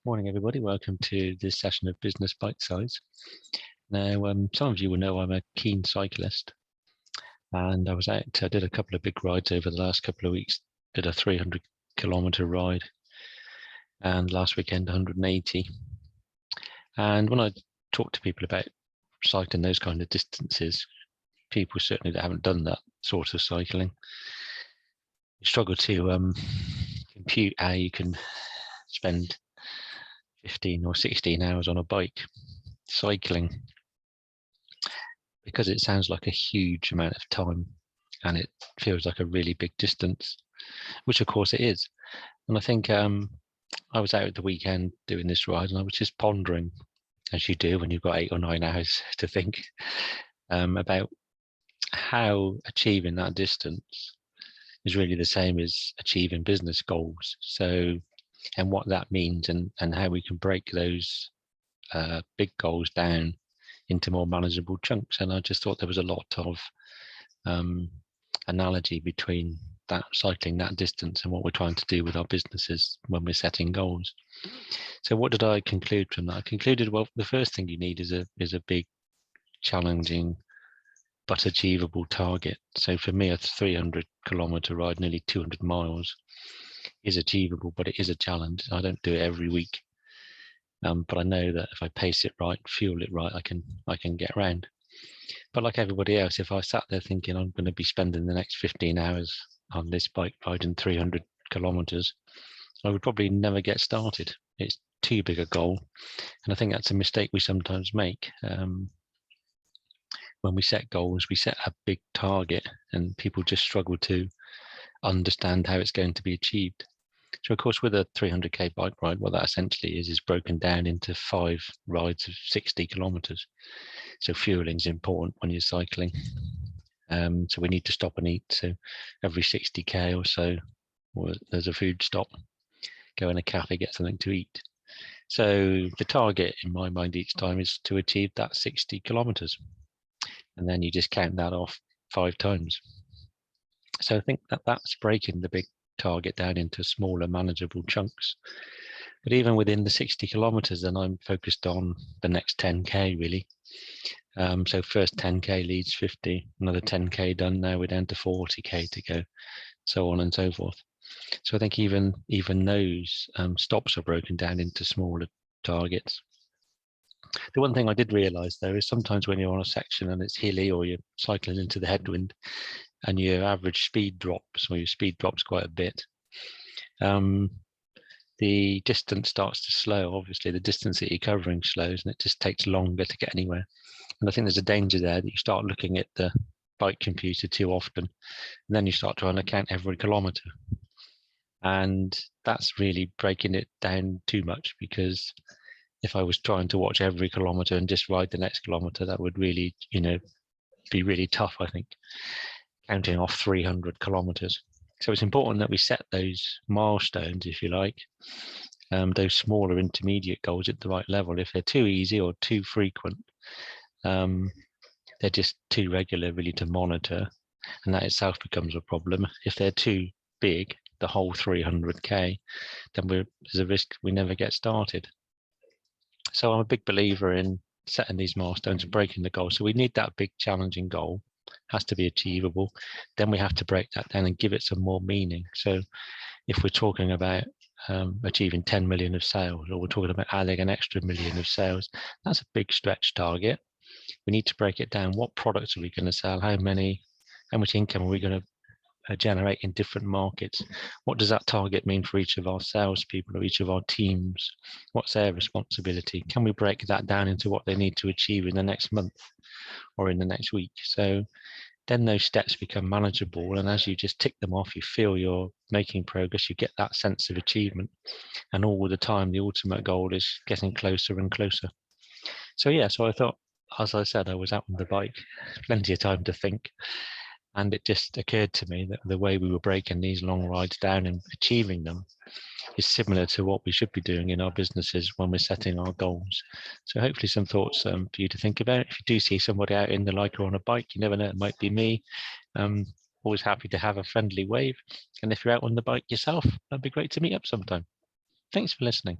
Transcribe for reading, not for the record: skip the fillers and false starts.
Morning, everybody. Welcome to this session of Business Bitesize. Now, some of you will know I'm a keen cyclist, and I did a couple of big rides over the last couple of weeks. Did a 300-kilometer ride, and last weekend 180. And when I talk to people about cycling those kind of distances, people certainly that haven't done that sort of cycling struggle to compute how you can spend 15 or 16 hours on a bike cycling, because it sounds like a huge amount of time and it feels like a really big distance, which of course it is. And I think I was out at the weekend doing this ride, and I was just pondering, as you do when you've got 8 or 9 hours to think, about how achieving that distance is really the same as achieving business goals. So, and what that means, and how we can break those big goals down into more manageable chunks. And I just thought there was a lot of analogy between that cycling that distance and what we're trying to do with our businesses when we're setting goals. So what did I conclude from that? I concluded, well, the first thing you need is a big, challenging but achievable target. So for me, a 300-kilometer ride, nearly 200 miles, is achievable, but it is a challenge. I don't do it every week, but I know that if I pace it right, fuel it right, I can get around. But like everybody else, if I sat there thinking I'm going to be spending the next 15 hours on this bike riding 300 kilometers, I would probably never get started. It's too big a goal, and I think that's a mistake we sometimes make. When we set goals, we set a big target, and people just struggle to understand how it's going to be achieved. So of course, with a 300k bike ride, what that essentially is broken down into 5 rides of 60 kilometers. So fueling is important when you're cycling. So we need to stop and eat. So every 60k or so, there's a food stop. Go in a cafe, get something to eat. So the target in my mind each time is to achieve that 60 kilometers. And then you just count that off 5 times. So I think that's breaking the big target down into smaller, manageable chunks. But even within the 60 kilometers, then I'm focused on the next 10k really. So first 10k leads 50, another 10k done. Now we're down to 40k to go, so on and so forth. So I think even those stops are broken down into smaller targets. The one thing I did realize though is sometimes when you're on a section and it's hilly, or you're cycling into the headwind and your average speed drops, or your speed drops quite a bit, the distance starts to slow. Obviously the distance that you're covering slows, and it just takes longer to get anywhere. And I think there's a danger there that you start looking at the bike computer too often, and then you start trying to count every kilometer, and that's really breaking it down too much. Because if I was trying to watch every kilometer and just ride the next kilometer, that would really, be really tough, I think, counting off 300 kilometers. So it's important that we set those milestones, if you like, those smaller intermediate goals at the right level. If they're too easy or too frequent, they're just too regular really to monitor, and that itself becomes a problem. If they're too big, the whole 300k, then there's a risk we never get started. So I'm a big believer in setting these milestones and breaking the goal. So we need that big challenging goal, has to be achievable. Then we have to break that down and give it some more meaning. So if we're talking about achieving 10 million of sales, or we're talking about adding an extra million of sales, that's a big stretch target. We need to break it down. What products are we going to sell? How much income are we going to generate in different markets? What does that target mean for each of our salespeople or each of our teams? What's their responsibility? Can we break that down into what they need to achieve in the next month or in the next week? So then those steps become manageable, and as you just tick them off, you feel you're making progress, you get that sense of achievement, and all the time the ultimate goal is getting closer and closer. So yeah, so I thought, as I said, I was out on the bike, plenty of time to think, and it just occurred to me that the way we were breaking these long rides down and achieving them is similar to what we should be doing in our businesses when we're setting our goals. So hopefully some thoughts for you to think about. If you do see somebody out in the Leica on a bike, you never know, it might be me. Always happy to have a friendly wave. And if you're out on the bike yourself, that'd be great to meet up sometime. Thanks for listening.